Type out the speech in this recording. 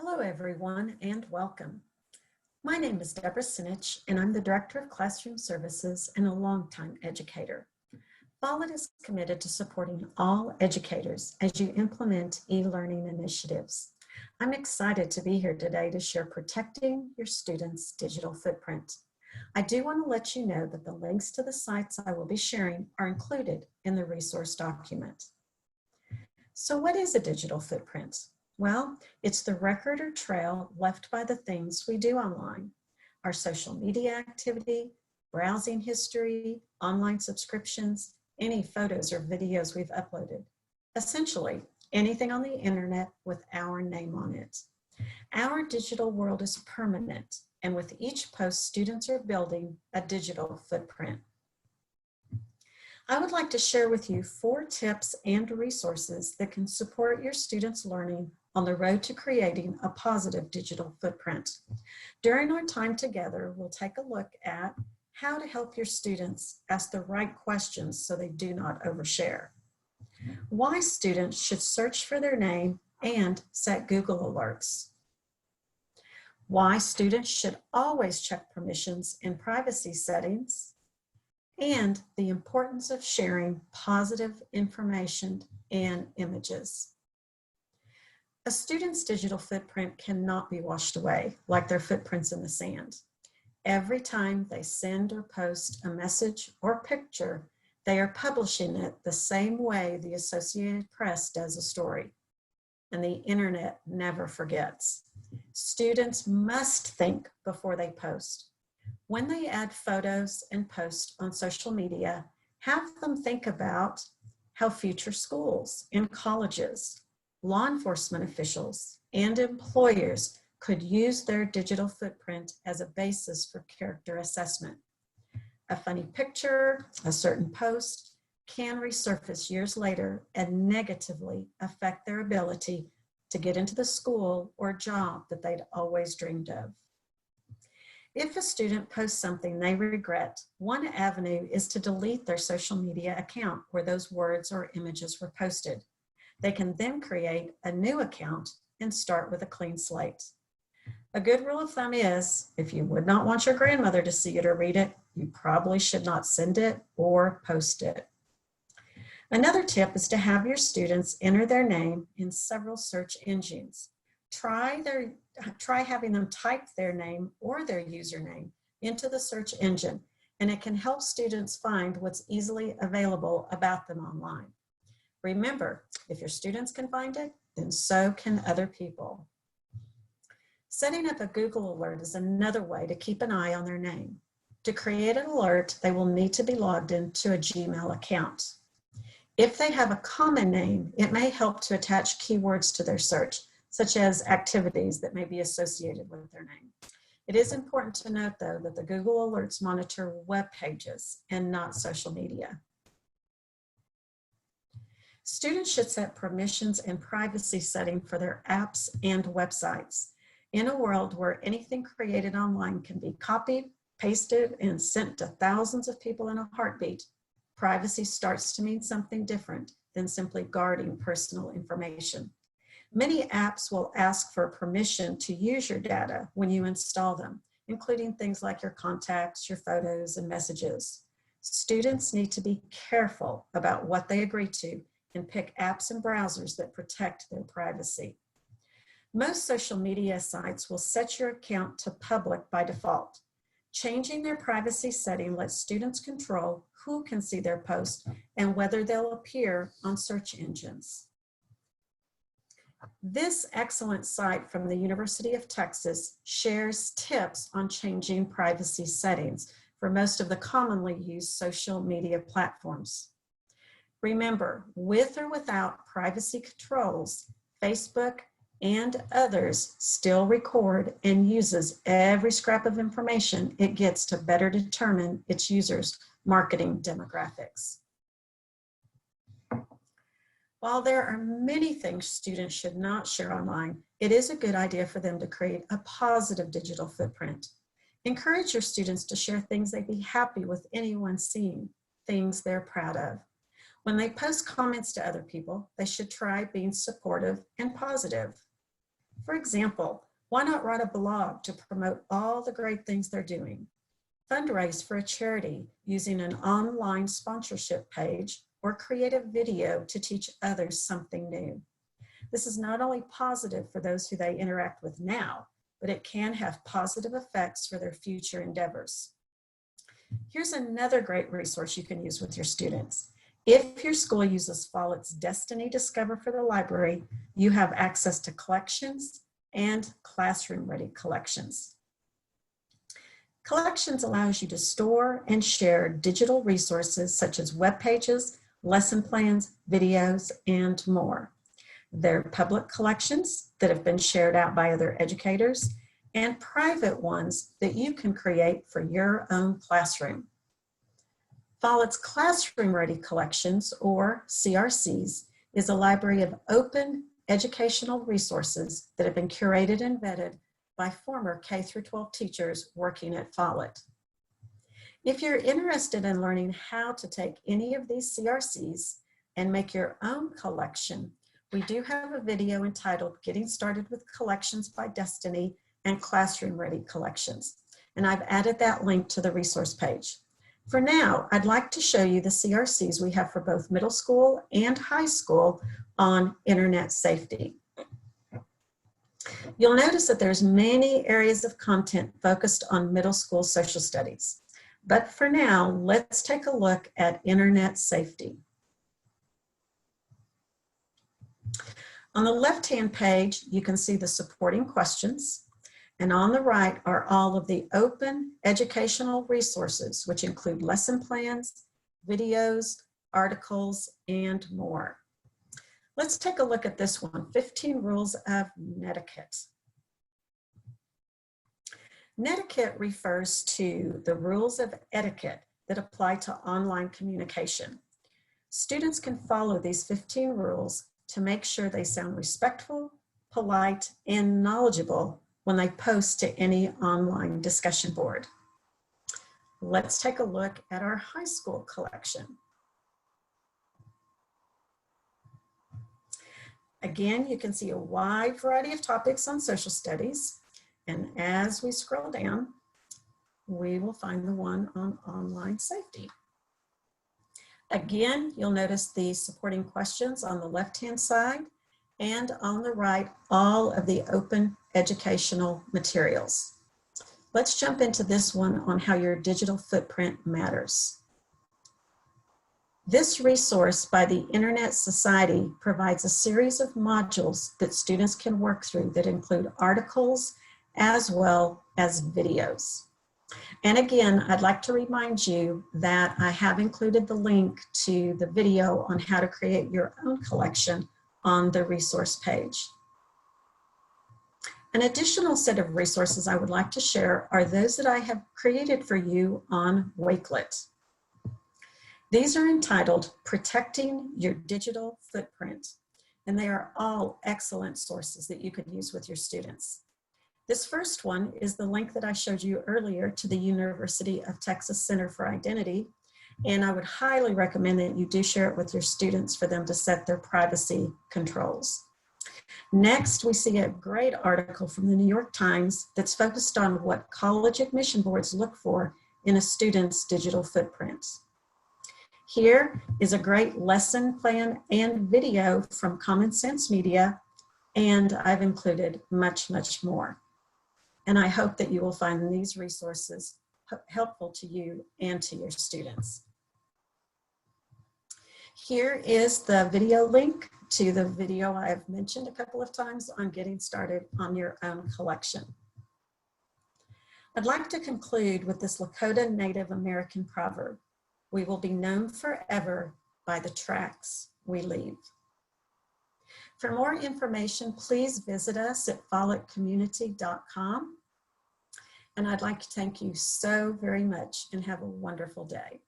Hello, everyone, and welcome. My name is Deborah Sinich, and I'm the Director of Classroom Services and a longtime educator. Follett is committed to supporting all educators as you implement e-learning initiatives. I'm excited to be here today to share protecting your students' digital footprint. I do want to let you know that the links to the sites I will be sharing are included in the resource document. So what is a digital footprint? Well, it's the record or trail left by the things we do online. Our social media activity, browsing history, online subscriptions, any photos or videos we've uploaded. Essentially, anything on the internet with our name on it. Our digital world is permanent, and with each post, students are building a digital footprint. I would like to share with you 4 tips and resources that can support your students' learning on the road to creating a positive digital footprint. During our time together, we'll take a look at how to help your students ask the right questions so they do not overshare. Why students should search for their name and set Google alerts. Why students should always check permissions and privacy settings. And the importance of sharing positive information and images. A student's digital footprint cannot be washed away like their footprints in the sand. Every time they send or post a message or picture, they are publishing it the same way the Associated Press does a story. And the internet never forgets. Students must think before they post. When they add photos and post on social media, have them think about how future schools and colleges, law enforcement officials, and employers could use their digital footprint as a basis for character assessment. A funny picture, a certain post, can resurface years later and negatively affect their ability to get into the school or job that they'd always dreamed of. If a student posts something they regret, one avenue is to delete their social media account where those words or images were posted. They can then create a new account and start with a clean slate. A good rule of thumb is, if you would not want your grandmother to see it or read it, you probably should not send it or post it. Another tip is to have your students enter their name in several search engines. Try having them type their name or their username into the search engine, and it can help students find what's easily available about them online. Remember, if your students can find it, then so can other people. Setting up a Google alert is another way to keep an eye on their name. To create an alert, they will need to be logged into a Gmail account. If they have a common name, it may help to attach keywords to their search, such as activities that may be associated with their name. It is important to note, though, that the Google Alerts monitor web pages and not social media. Students should set permissions and privacy setting for their apps and websites. In a world where anything created online can be copied, pasted, and sent to thousands of people in a heartbeat, privacy starts to mean something different than simply guarding personal information. Many apps will ask for permission to use your data when you install them, including things like your contacts, your photos, and messages. Students need to be careful about what they agree to and pick apps and browsers that protect their privacy. Most social media sites will set your account to public by default. Changing their privacy setting lets students control who can see their posts and whether they'll appear on search engines. This excellent site from the University of Texas shares tips on changing privacy settings for most of the commonly used social media platforms. Remember, with or without privacy controls, Facebook and others still record and uses every scrap of information it gets to better determine its users' marketing demographics. While there are many things students should not share online, it is a good idea for them to create a positive digital footprint. Encourage your students to share things they'd be happy with anyone seeing, things they're proud of. When they post comments to other people, they should try being supportive and positive. For example, why not write a blog to promote all the great things they're doing? Fundraise for a charity using an online sponsorship page, or create a video to teach others something new. This is not only positive for those who they interact with now, but it can have positive effects for their future endeavors. Here's another great resource you can use with your students. If your school uses Follett's Destiny Discover for the library, you have access to collections and classroom-ready collections. Collections allows you to store and share digital resources such as web pages, lesson plans, videos, and more. They're public collections that have been shared out by other educators, and private ones that you can create for your own classroom. Follett's Classroom Ready Collections, or CRCs, is a library of open educational resources that have been curated and vetted by former K-12 teachers working at Follett. If you're interested in learning how to take any of these CRCs and make your own collection, we do have a video entitled Getting Started with Collections by Destiny and Classroom Ready Collections, and I've added that link to the resource page. For now, I'd like to show you the CRCs we have for both middle school and high school on internet safety. You'll notice that there's many areas of content focused on middle school social studies. But for now, let's take a look at internet safety. On the left-hand page, you can see the supporting questions, and on the right are all of the open educational resources, which include lesson plans, videos, articles, and more. Let's take a look at this one, 15 Rules of Netiquette. Netiquette refers to the rules of etiquette that apply to online communication. Students can follow these 15 rules to make sure they sound respectful, polite, and knowledgeable when they post to any online discussion board. Let's take a look at our high school collection. Again, you can see a wide variety of topics on social studies, and as we scroll down, we will find the one on online safety. Again, you'll notice the supporting questions on the left-hand side, and on the right, all of the open educational materials. Let's jump into this one on how your digital footprint matters. This resource by the Internet Society provides a series of modules that students can work through that include articles as well as videos. And again, I'd like to remind you that I have included the link to the video on how to create your own collection on the resource page. An additional set of resources I would like to share are those that I have created for you on Wakelet. These are entitled Protecting Your Digital Footprint, and they are all excellent sources that you could use with your students. This first one is the link that I showed you earlier to the University of Texas Center for Identity, and I would highly recommend that you do share it with your students for them to set their privacy controls. Next, we see a great article from the New York Times that's focused on what college admission boards look for in a student's digital footprint. Here is a great lesson plan and video from Common Sense Media, and I've included much, much more. And I hope that you will find these resources helpful to you and to your students. Here is the video link to the video I have mentioned a couple of times on getting started on your own collection. I'd like to conclude with this Lakota Native American proverb: we will be known forever by the tracks we leave. For more information, please visit us at follettcommunity.com. And I'd like to thank you so very much and have a wonderful day.